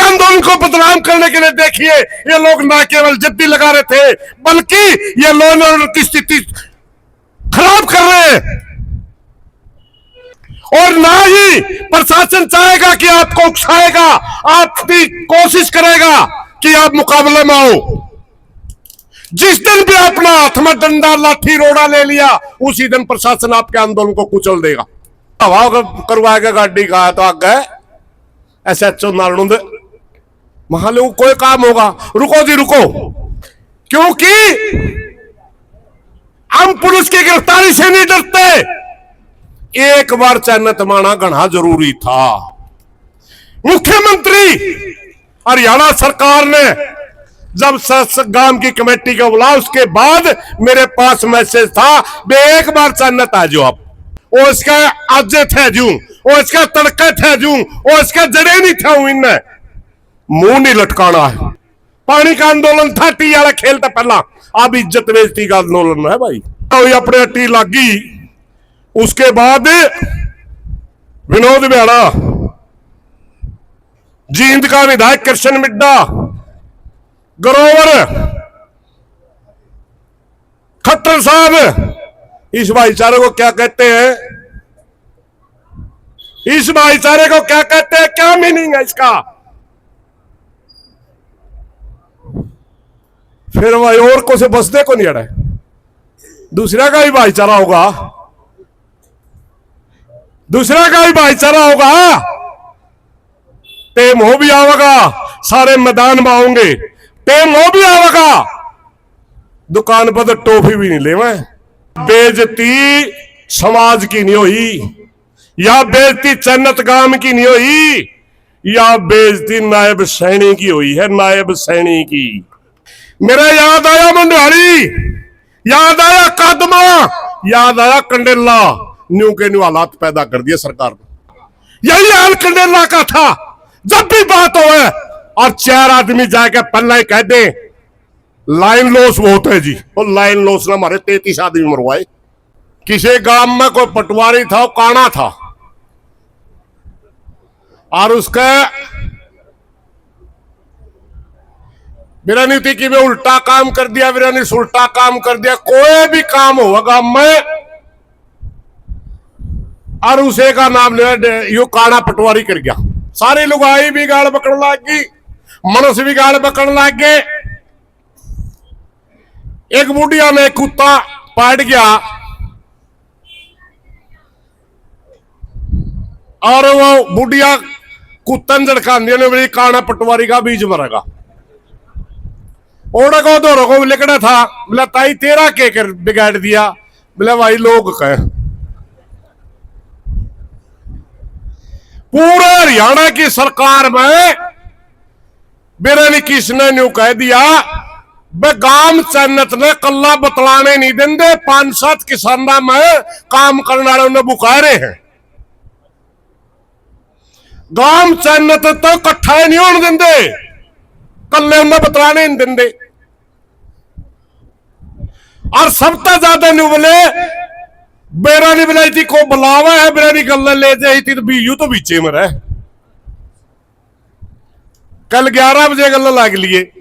आंदोलन को बदनाम करने के लिए देखिए ये लोग न केवल जद्दी लगा रहे थे बल्कि ये लॉ एंड ऑर्डर की स्थिति खराब कर रहे हैं। और ना ही प्रशासन चाहेगा कि आपको उकसाएगा, आपकी कोशिश करेगा कि आप मुकाबले में आओ। जिस दिन भी अपना हाथ में डंडा लाठी रोड़ा ले लिया उसी दिन प्रशासन आपके आंदोलन को कुचल देगा। हवा करवाएगा गाड़ी का तो आगे SHO नालूंद मान लो कोई काम होगा। रुको जी रुको, क्योंकि हम पुलिस की गिरफ्तारी से नहीं डरते। एक बार चैनत माना गणा जरूरी था। मुख्यमंत्री हरियाणा सरकार ने जब गांव की कमेटी को बुला उसके बाद मेरे पास मैसेज था बे एक बार चैनत आ जाओ आप। वो इसका आज थे जू, वो इसका तड़के थे जू, वो इसका जड़े नहीं था इनने मुंह नहीं लटकाना है। पानी का आंदोलन था, टी वाला खेल था पहला, अब इज्जत बेइज्जती का आंदोलन है भाई। तो अपने टी लागी। उसके बाद विनोद बेड़ा, जींद का विधायक कृष्ण मिड्डा, ग्रोवर, खट्टर साहब, इस भाईचारे को क्या कहते हैं? इस भाईचारे को क्या कहते हैं? क्या मीनिंग है इसका? फिर भाई और को से बसने को नहीं अड़े, दूसरा का ही भाईचारा होगा, दूसरा का ही भाईचारा होगा। टेम हो भी आवेगा, सारे मैदान में आऊंगे, टेम हो भी आवेगा, दुकान पर तो टॉफी भी नहीं ले मैं। बेइज्जती समाज की नहीं हुई, या बेइज्जती चन्नत गांव की नहीं हुई, या बेइज्जती नायब सैनी की हुई है, नायब सैनी की। मेरा याद आया मंडारी, याद आया कदमा, याद आया कंडेला। न्यू के न्यू हालात पैदा कर दिए सरकार ने। यही हाल कंडेला का था। जब भी बात हो और चार आदमी जाके पहला ही कह दे लाइन लॉस बहुत है जी, और लाइन लॉस ने हमारे 33 आदमी मरवाए। किसी गांव में कोई पटवारी था, काना था, और उसका बिरानी थी कि मैं उल्टा काम कर दिया, बिरानी उल्टा काम कर दिया। कोई भी काम हुआ गांव में और उसे का नाम ले यो काना पटवारी कर गया। सारी लुगाई भी गाल पकड़ लग गई, मनुष्य भी गाल पकड़ लग गए। एक बुढ़िया ने कुत्ता पाट गया और वो बुढ़िया कुत्तन झड़कांदी ने मेरी काना पटवारी का बीज मरेगा। ओड़ा को दो को लिकड़ा था, बोला ताई तेरा के कर बिगाड़ दिया? बोला भाई लोग कहे। पूरे हरियाणा की सरकार में बिरनी किसने न्यू कह दिया गांव चन्नत ने कल्ला बतलाने नहीं देंगे, 5-7 किसाना में काम करने वाले उन्हें बुखारे हैं। गांव चन्नत तो कट्ठा नहीं होने देंगे, कल्ले उन्हें बतलाने नहीं देंगे। और सबसे ज्यादा न्यू बोले बेरानी बिलाई थी को बुलावा है, बेरानी गल्ला ले जाई थी तो बीजू तो बीचे में रहे। कल 11 बजे गल्ला लाग लिए।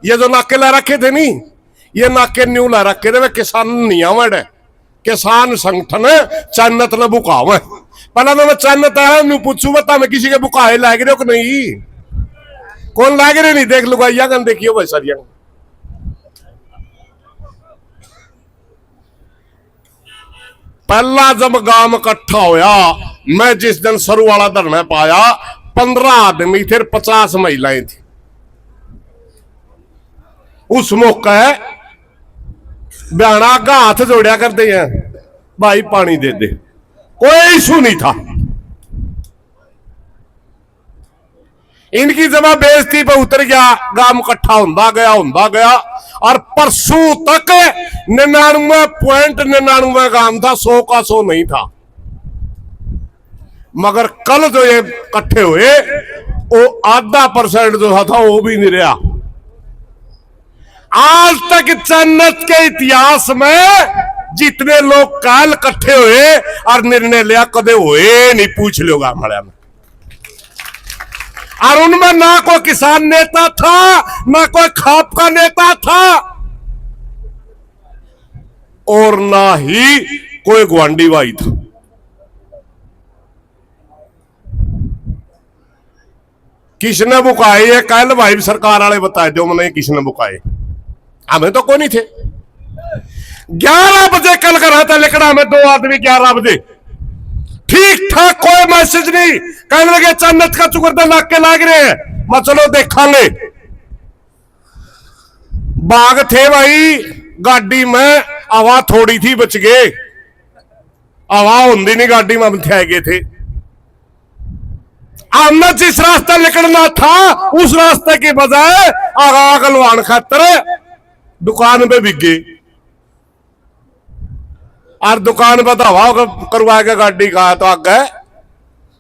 ये जो नाके ला रखे थे नहीं, ये नाके न्यू ला रखे थे, वे किसान नहीं आवे, किसान संगठन चन्नत ने बुकावे। पहला तो मैं चन्नत आया न्यू पूछू बता मैं किसी के बुकाए लाग रहे हो कि नहीं? कौन लाग रहे नहीं देख लुगाइया गन देखियो भाई सरिया। पहला जब गांव इकट्ठा होया, मैं जिस दिन सरू वाला धरना पाया 15 आदमी थे, 50 महिलाएं थी। उस मौके बयाना का हाथ जोड़िया करते हैं भाई पानी दे दे, कोई इशू नहीं था। इनकी जब बेइज्जती पे उतर गया, गांव इकट्ठा होंदा गया और परसों तक 99.99 गांव था, 100 का 100 नहीं था। मगर कल जो ये इकट्ठे हुए वो आधा % जो था वो भी नहीं रहा। आज तक चन्नत के इतिहास में जितने लोग काल इकट्ठे हुए और निर्णय लिया कदे हुए नहीं, पूछ लो हमारे में। और उनमें ना कोई किसान नेता था, ना कोई खाप का नेता था, और ना ही कोई गुआंढी भाई था। किसने बुकाए ये कल भाई सरकार वाले बताए दो मैंने किसने बुकाए, हमें तो कोई नहीं थे। 11 बजे कल करा था लिखना में 2 आदमी 11 बजे ठीक ठाक, कोई मैसेज नहीं। कहने लगे चन्नत का चुकरदा नाके लाग रहे हैं, मैं चलो देखांगे। बाग थे भाई गाड़ी में, हवा थोड़ी थी बच गए, हवा होंगी नहीं गाड़ी में, हम थे गए थे। हमने जिस रास्ते निकलना था उस रास्ते की बजाय आगा गलवान खातर दुकान पे बिक गए, और दुकान पर हवा करवा के गाड़ी का तो आगे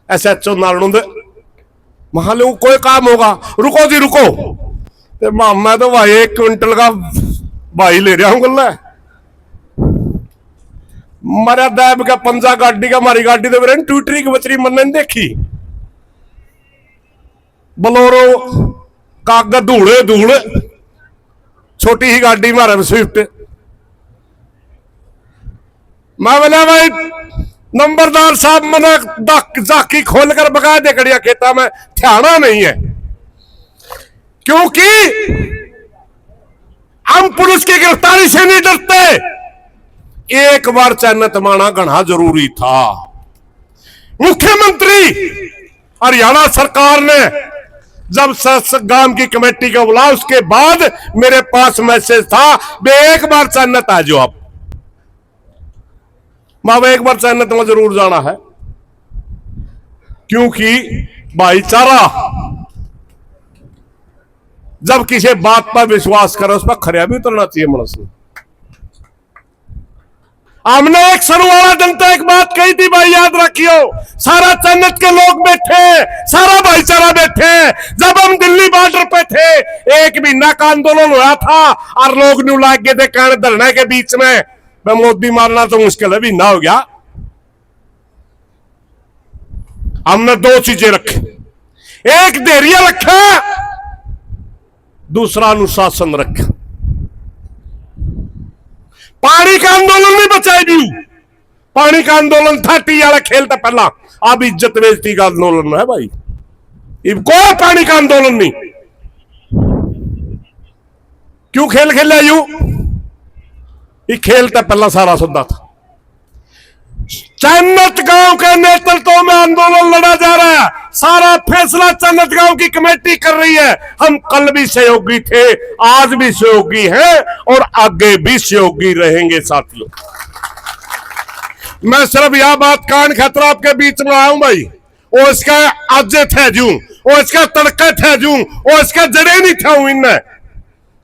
SHO नालूंद मान लो कोई काम होगा, रुको जी रुको। तो मैं तो भाई 1 क्विंटल का भाई ले रहा हूं गल्ला, मरा दैब का पंजा गाड़ी का, हमारी गाड़ी तो मेरे टूटरी की बचरी मन देखी, बलोरो कागज धूड़े धूड़, छोटी ही गाड़ी मारे स्विफ्ट। मैं बोला भाई नंबरदार साहब मैंने जाकी खोलकर बगा दे कड़िया खेता में, ध्याना नहीं है, क्योंकि हम पुलिस की गिरफ्तारी से नहीं डरते। एक बार चैनत माना गणा जरूरी था। मुख्यमंत्री हरियाणा सरकार ने जब गांव की कमेटी का बुला, उसके बाद मेरे पास मैसेज था बे एक बार चैनत आ जाओ आप, मैं एक बार चैनत में जरूर जाना है, क्योंकि भाईचारा जब किसी बात पर विश्वास करे उस पर खरिया भी उतरना चाहिए मनुष्य। हमने एक सरवाला जनता एक बात कही थी भाई, याद रखियो, सारा चन्नत के लोग बैठे, सारा भाईचारा बैठे। जब हम दिल्ली बॉर्डर पे थे, 1 महीना का आंदोलन हुआ था और लोग न्यू लाग गए थे कहने धरने के बीच में मैं मोदी मारना तो मुश्किल है, भी ना हो गया। हमने 2 चीजें रखी, एक धैर्य रखा, दूसरा अनुशासन रखा। पानी का आंदोलन नहीं बचाई भी, पानी का आंदोलन था टी वाला खेल था पहला, अब इज्जत बेइज्जती का आंदोलन है भाई, कोई पानी का आंदोलन नहीं। क्यों खेल खेला यू, ये खेल तो पहला सारा सुधा था। चन्नत गांव के नेतृत्व में आंदोलन लड़ा जा रहा है, सारा फैसला चन्नत गांव की कमेटी कर रही है। हम कल भी सहयोगी थे, आज भी सहयोगी हैं और आगे भी सहयोगी रहेंगे साथियों। मैं सिर्फ यह बात कान खतरा आपके बीच में आया हूं भाई, वो इसका आज थे जू, वो इसका तड़के थे जू, वो इसका जड़े नहीं था, इनने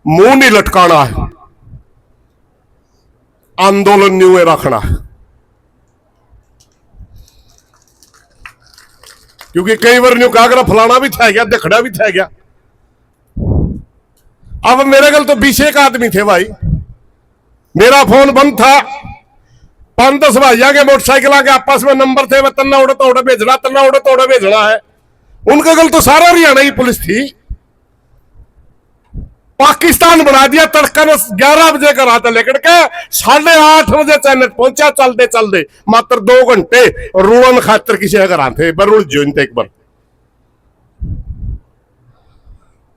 मुंह नहीं लटकाना है, आंदोलन न्यू रखना है। क्योंकि कई बार न्यू कागरा फलाना भी था गया, दखड़ा भी था गया। अब मेरे गल तो 20 एक आदमी थे भाई, मेरा फोन बंद था, 5-10 भाई आगे मोटरसाइकिल आगे आपस में नंबर थे, वह तन्ना उड़े तो उड़े भेजना, तन्ना उड़े तो उड़े भेजना है। उनके गल तो सारा हरियाणा की पुलिस थी, पाकिस्तान बना दिया। तड़का 11 बजे का रात लेकर के 8:30 बजे चैनत पहुंचा, चलते चलते मात्र 2 घंटे रुड़न खातर किसी घर आते बरुड़ जोनते एक बार।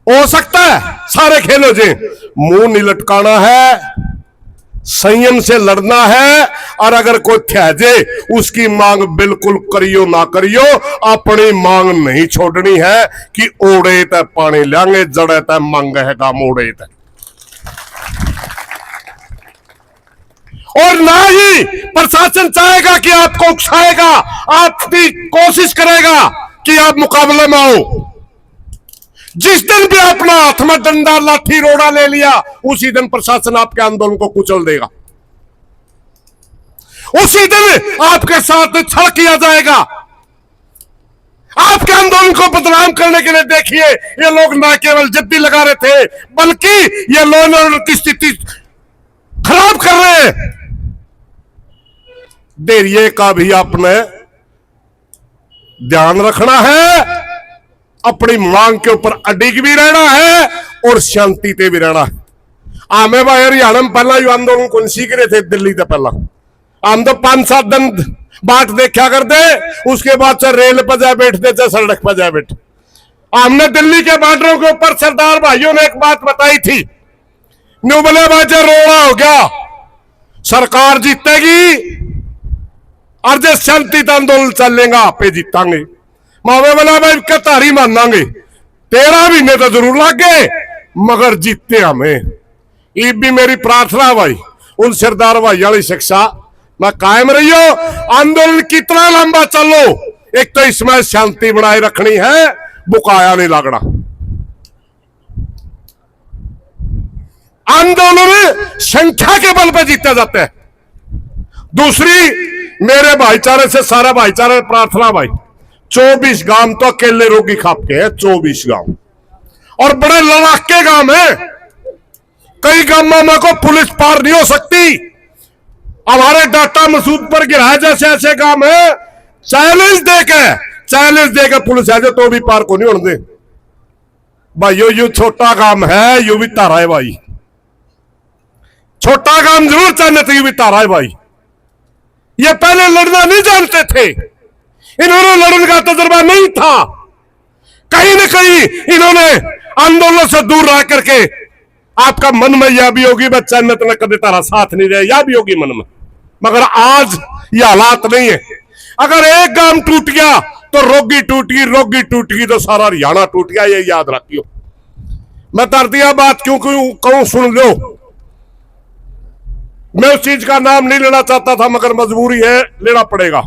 हो सकता है सारे खेलो जे, मुंह नहीं लटकाना है, संयम से लड़ना है, और अगर कोई थ्याजे उसकी मांग बिल्कुल करियो ना करियो, अपनी मांग नहीं छोड़नी है कि ओड़े ते पानी लांगे, जड़े ते मांग है का मोड़े ते। और ना ही प्रशासन चाहेगा कि आपको उकसाएगा, आपकी कोशिश करेगा कि आप मुकाबले में आओ। जिस दिन भी अपना हाथ में डंडा लाठी रोड़ा ले लिया, उसी दिन प्रशासन आपके आंदोलन को कुचल देगा, उसी दिन आपके साथ छल किया जाएगा। आपके आंदोलन को बदनाम करने के लिए देखिए, ये लोग ना केवल जिद्दी लगा रहे थे, बल्कि ये लॉ एंड ऑर्डर की स्थिति खराब कर रहे हैं। धैर्य का भी आपने ध्यान रखना है, अपनी मांग के ऊपर अडिग भी रहना है और शांति ते भी रहना है। हमें भाई हरियाणा में पहला यू आंदोलन कौन सीख रहे थे दिल्ली से पहला, हम तो 5-7 दिन बाट देखा करते, उसके बाद से रेल पर जाए बैठते थे, सड़क पर जाए बैठे। हमने दिल्ली के बॉर्डरों के ऊपर सरदार भाइयों ने एक बात बताई थी, न्यूबले बाजे रोड़ा हो गया, सरकार जीतेगी और जो शांति आंदोलन चलेगा आपे जीतांगे। मावे वाला भाई कतारी मानांगे, 13 महीने तो जरूर लागे मगर जीते हमें। ये भी मेरी प्रार्थना भाई उन सरदार भाई वाली शिक्षा मैं कायम रही हो। आंदोलन कितना लंबा चलो, एक तो इसमें शांति बनाए रखनी है, बुकाया नहीं लगना। आंदोलन संख्या के बल पे जीते जाते हैं। दूसरी मेरे भाईचारे से सारा भाईचारे प्रार्थना भाई, 24 गांव तो अकेले रोगी खाप के हैं, 24 गांव और बड़े लड़ाके गांव है। कई गांवों में को पुलिस पार नहीं हो सकती, हमारे डाटा मसूद पर गिरा जैसे ऐसे गांव है, चैलेंज देके पुलिस आ जाए तो भी पार को नहीं होने दे भाइयों। यू छोटा काम है, यू भी तारा है भाई, छोटा काम जरूर चाहने थे, यू भी तारा है भाई। ये पहले लड़ना नहीं जानते थे, इन्होंने लड़ने का तजुर्बा नहीं था, कहीं ना कहीं इन्होंने आंदोलन से दूर रह करके आपका मन में यह भी होगी बच्चा में तो कभी तारा साथ नहीं रहे, यह भी होगी मन में, मगर आज ये हालात नहीं है। अगर एक गांव टूट गया तो रोगी टूट गई तो सारा हरियाणा टूट गया, ये याद रखियो। मैं कर दिया बात क्यों कहूं सुन लो, मैं उस चीज का नाम नहीं लेना चाहता था मगर मजबूरी है, लेना पड़ेगा।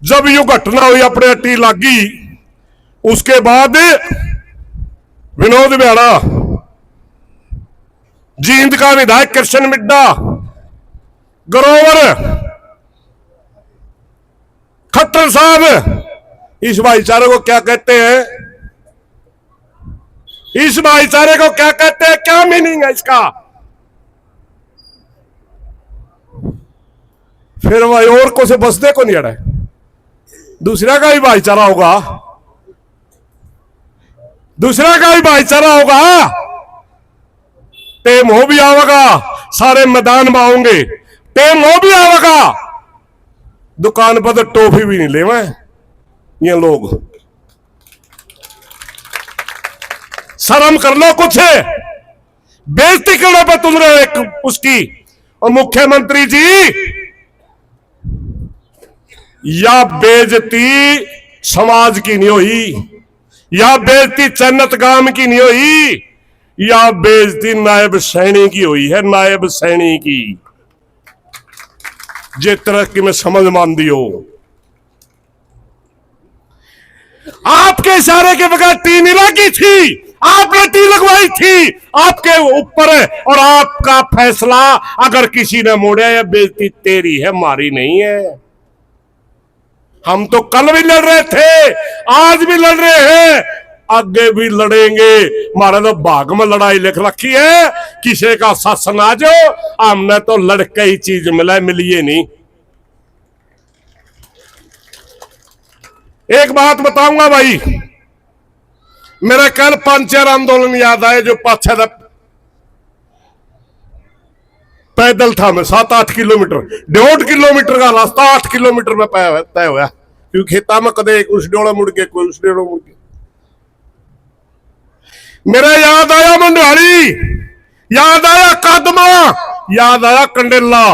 जब यू घटना हुई अपने अट्टी लागी, उसके बाद विनोद बेड़ा, जींद का विधायक कृष्ण मिड्डा, ग्रोवर, खट्टर साहब, इस भाईचारे को क्या कहते हैं, इस भाईचारे को क्या कहते हैं, क्या मीनिंग है इसका? फिर भाई और को से बसने को नहीं अड़े, दूसरा का ही भाईचारा होगा, दूसरा का ही भाईचारा होगा। टेम हो भी आवेगा, सारे मैदान में आओगे, टेम हो भी आवेगा, दुकान पर तो टॉफी भी नहीं लेवा ये लोग। शर्म कर लो कुछ, बेइज्जती करने पर तुम रहे एक उसकी। और मुख्यमंत्री जी, या बेइज्जती समाज की नहीं हुई, या बेइज्जती चन्नत गांव की नहीं हुई, या बेइज्जती नायब सैनी की हुई है, नायब सैनी की। जे तरह की मैं समझ मान दियो, आपके इशारे के बगैर टी नहीं लगी थी, आपने टी लगवाई थी आपके ऊपर है, और आपका फैसला अगर किसी ने मोड़ा, या बेइज्जती तेरी है, हमारी नहीं है। हम तो कल भी लड़ रहे थे, आज भी लड़ रहे हैं, आगे भी लड़ेंगे। हमारे तो भाग में लड़ाई लिख रखी है, किसी का शासन आ जाओ, हमने तो लड़के ही चीज मिला, मिलिए नहीं। एक बात बताऊंगा भाई, मेरे कल 5-4 आंदोलन याद आए जो 5-6 पैदल था मैं, 7-8 किलोमीटर, 1.5 किलोमीटर का रास्ता 8 किलोमीटर में तय हुआ, क्योंकि खेता में कदे उस डोड़ा मुड़ के कोई उस डोड़ा मुड़ के। मेरा याद आया मंडवाड़ी, याद आया कादमा, याद आया कंडेला,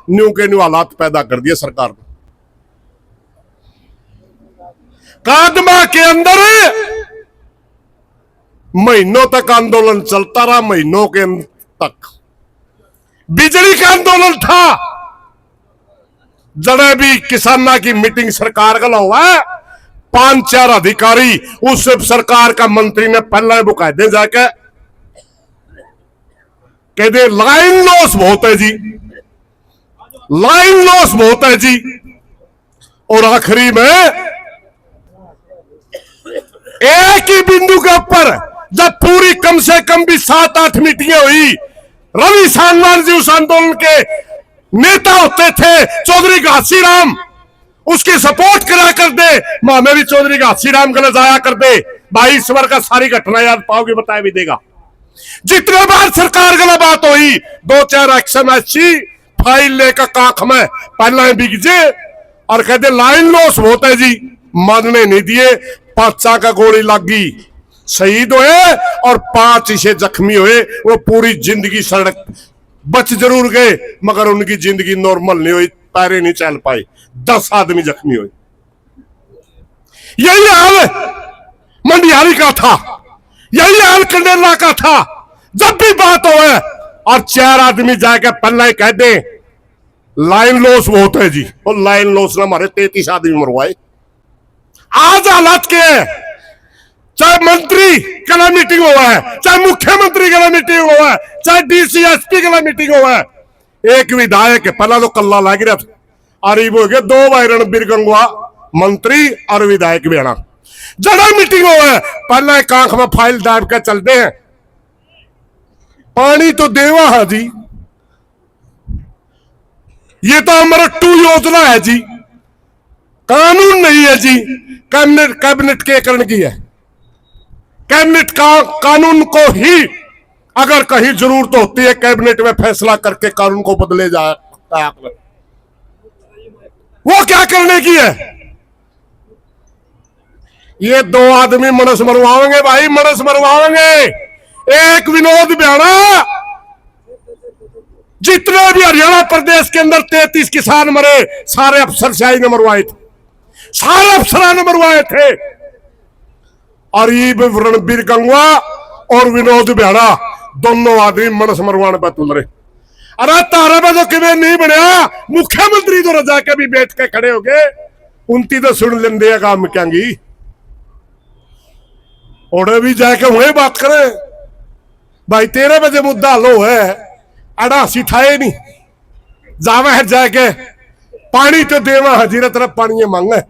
न्यू के न्यू हालात पैदा कर दिए सरकार ने। कादमा के अंदर महीनों तक आंदोलन चलता रहा, महीनों के तक बिजली का आंदोलन था, जड़े भी किसाना की मीटिंग सरकार का हुआ है, 5-4 अधिकारी उस सरकार का मंत्री ने पहले बुकायदे जाके कहते लाइन लॉस बहुत है जी, लाइन लॉस बहुत है जी। और आखिरी में एक ही बिंदु के ऊपर जब पूरी कम से कम भी 7-8 मीटिंगें हुई, रवि सांगवान जी उस आंदोलन के नेता होते थे, चौधरी घासीराम, उसकी सपोर्ट करा कर दे। मामे भी चौधरी का हाथी राम गलत आया कर दे भाई, इस बार का सारी घटना याद पाओगे, बताया भी देगा। जितने बार सरकार गलत बात हुई, 2-4 एक्शन अच्छी फाइल लेकर काख में पहला बिगजे और कहते लाइन लॉस होता है जी, मानने नहीं दिए। 5 का गोली लगी, शहीद हुए और 5 इसे जख्मी हुए। वो पूरी जिंदगी सड़क बच जरूर गए, मगर उनकी जिंदगी नॉर्मल नहीं हुई, पैरे नहीं चल पाए। 10 आदमी जख्मी हुए। यही हाल मंडियारी का था, यही हाल कंडेला का था। जब भी बात हो और 4 आदमी जाके पल्ला कह दे लाइन लॉस बहुत है जी, और लाइन लॉस ने हमारे 33 आदमी मरवाए। आज हालात क्या है, चाहे मंत्री कला मीटिंग हुआ है, चाहे मुख्यमंत्री कला मीटिंग हुआ है, चाहे डीसी एसपी कला मीटिंग हुआ है, एक विधायक है पहला तो कल्ला लग रहा था, और हो गया 2 भाई रणबीर गंगवा मंत्री और विधायक भी आना जड़ा मीटिंग हुआ है। पहले एक आंख में फाइल डाल के चलते हैं, पानी तो देवा है जी, ये तो हमारा 2 योजना है जी, कानून नहीं है जी। कैबिनेट के करण की है, कैबिनेट का कानून को ही अगर कहीं जरूरत होती है कैबिनेट में फैसला करके कानून को बदले जाए। वो क्या करने की है? ये 2 आदमी मनस मरवाएंगे भाई, मनस मरवाएंगे। एक विनोद ब्याणा, जितने भी हरियाणा प्रदेश के अंदर 33 किसान मरे, सारे अफसरशाही ने मरवाए थे, सारे अफसर ने मरवाए थे। और ये रणबीर गंगवा और विनोद ब्याणा दोनों आदमी मनस मरवाने पर तुल रहे। अरे तारा में तो किमें नहीं बनया, मुख्यमंत्री तो रजा के भी बैठ के खड़े हो गए, उनती तो सुन लेंगे काम क्यांगी और भी जाके वही बात करे भाई। 13 बजे मुद्दा लो है, अड़ासी ठाए नहीं जावा है जाके पानी तो देवा हजीरा तरफ पानी मांगे।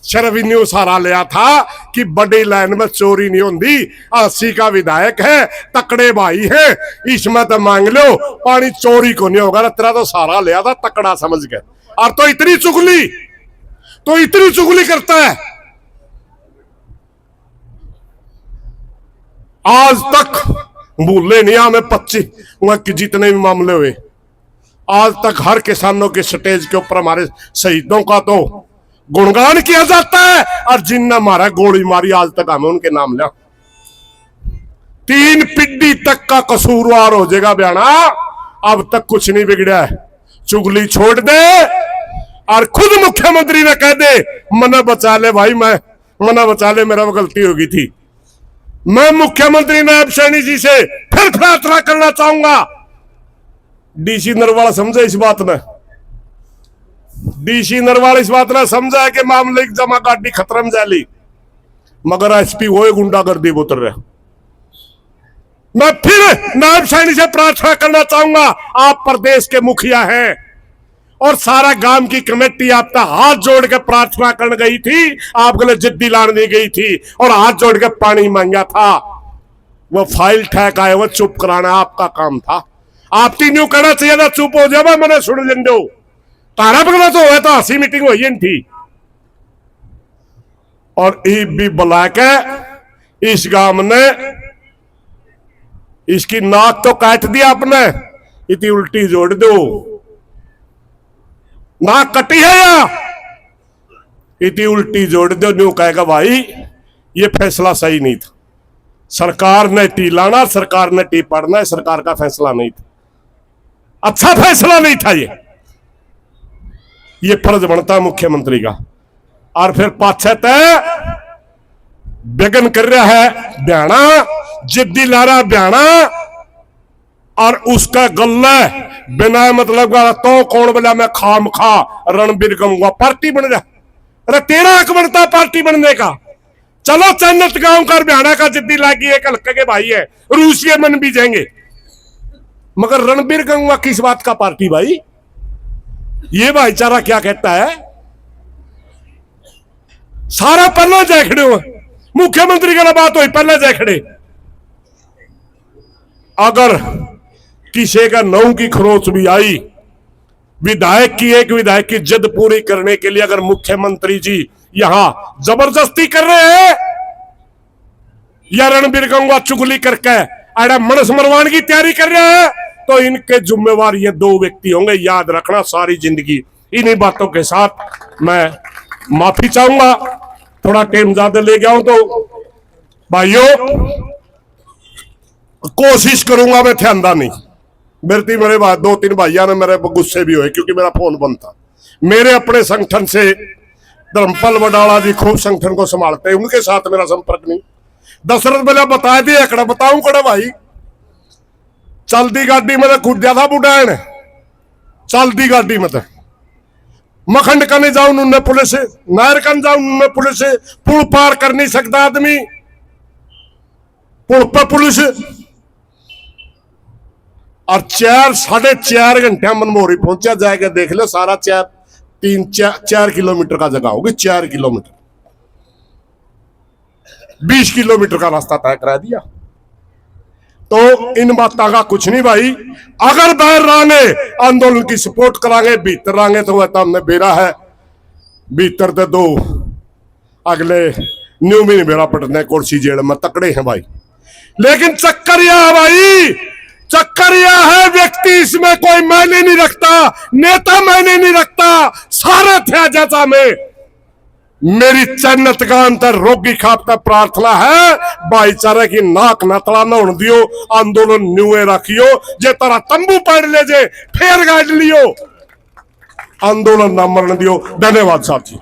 शर्विन्यू सारा लिया था कि बड़ी लाइन में चोरी नहीं होती, 80 का विधायक है, तकड़े भाई है, इसमें तो मांग लो, पानी चोरी को नहीं होगा। तेरा तो सारा लिया था तकड़ा समझ के, और तो इतनी चुगली करता है। आज तक भूले नहीं हमें 25 जितने भी मामले हुए, आज तक हर किसानों के स्टेज के ऊपर हमारे शहीदों का तो गुणगान किया जाता है, और जिनने हमारा गोली मारी आज तक हमें उनके नाम लिया। 3 पीढ़ी तक का कसूरवार हो जाएगा ब्याणा, अब तक कुछ नहीं बिगड़ा है। चुगली छोड़ दे और खुद मुख्यमंत्री ने कह दे मना बचा ले भाई, मैं मना बचा ले, मेरा गलती होगी थी। मैं मुख्यमंत्री नायब सैनी जी से फिर प्रार्थना करना चाहूंगा, डीसी नरवाल समझे इस बात में, डीसी नरवाल इस बात में समझा है कि मामले की जमा गाड़ी खतरा में जाली, मगर एसपी वो गुंडागर्दी उतर रहा। मैं फिर नायब सैनी से प्रार्थना करना चाहूंगा, आप प्रदेश के मुखिया हैं और सारा गांव की कमेटी आपका हाथ जोड़ के प्रार्थना करने गई थी, आपके लिए जिद्दी लाने गई थी और हाथ जोड़ के पानी मांगा था। वो फाइल ठहक आए, वो चुप कराना आपका काम था। आप तीनों कहना चाहिए था चुप हो जाए, मैंने सुन लें दो, तारा पकड़ा तो हुआ तो हंसी मीटिंग हुई थी। और भी बुला के इस गांव ने इसकी नाक तो काट दिया आपने, इतनी उल्टी जोड़ दो, नाक कटी है या इतनी उल्टी जोड़ दो, न्यू कहेगा भाई ये फैसला सही नहीं था, सरकार ने टी लाना, सरकार ने टी पढ़ना, सरकार का फैसला नहीं था, अच्छा फैसला नहीं था। ये फर्ज बनता है मुख्यमंत्री का। और फिर पाछे तय बेगन कर रहा है ब्याणा, जिद्दी ला रहा ब्याणा, और उसका गल्ला बिना मतलब का तो कौन बोला मैं खाम खा रणबीर गंगवा पार्टी बन जा। अरे तेरा हक बनता पार्टी बनने का, चलो चन्नत गांव कर ब्याणा का जिद्दी लागी, एक हल्के के भाई है, रूसिये मन भी जाएंगे, मगर रणबीर गंगवा किस बात का पार्टी भाई? ये भाईचारा क्या कहता है? सारा पहले जाए खड़े हो, मुख्यमंत्री का बात हुई पहले जाए खड़े। अगर किसी का नौ की खरोच भी आई विधायक की एक विधायक की जिद पूरी करने के लिए अगर मुख्यमंत्री जी यहां जबरदस्ती कर रहे हैं या रणबीर गंगा चुगली करके अड़ा मनस मरवान की तैयारी कर रहे हैं, तो इनके जिम्मेवार ये दो व्यक्ति होंगे, याद रखना सारी जिंदगी। इन्हीं बातों के साथ मैं माफी चाहूंगा, थोड़ा टाइम ज्यादा ले गया हूं, तो भाइयों कोशिश करूंगा मैं ध्यान नहीं। मेरे बाद 2-3 भाइयों ने मेरे गुस्से भी हुए क्योंकि मेरा फोन बंद था। मेरे अपने संगठन से धर्मपाल वडाला जी खूब संगठन को संभालते हैं, उनके साथ मेरा संपर्क नहीं। दशरथ बोला बता दिए कड़ा बताऊं कड़ा भाई, चलती गाड़ी में कूदा था बुढ़ान, चलती गाड़ी में मखंड कने जाऊं उन्हें पुलिस, नायर कन जाऊं उन्हें पुलिस, पुल पार कर नहीं सकता आदमी, पुल पर पुलिस। और 4-4.5 घंटे मनमोहरी पहुंचा जाएगा, देख लो सारा 4 किलोमीटर का जगह होगी, 4 किलोमीटर 20 किलोमीटर का रास्ता तय करा दिया। तो इन बातों का कुछ नहीं भाई, अगर बाहर रहांगे आंदोलन की सपोर्ट करांगे, भीतर रहांगे तो वह हमने बेरा है, भीतर तो दो अगले न्यू में बेरा पटने कुर्सी जेल में तकड़े हैं भाई। लेकिन चक्कर यह है भाई, चक्कर यह है व्यक्ति इसमें कोई मायने नहीं रखता, नेता मायने नहीं रखता, सारे थे जैसा में मेरी चन्नत का अंतर रोगी खापता प्रार्थना है, भाईचारे की नाक नतला न होने दियो, आंदोलन न्यूए रखियो, जे तारा तंबू पड़ ले जे फेर गाड़ लियो, आंदोलन न मरने दियो। धन्यवाद साथी।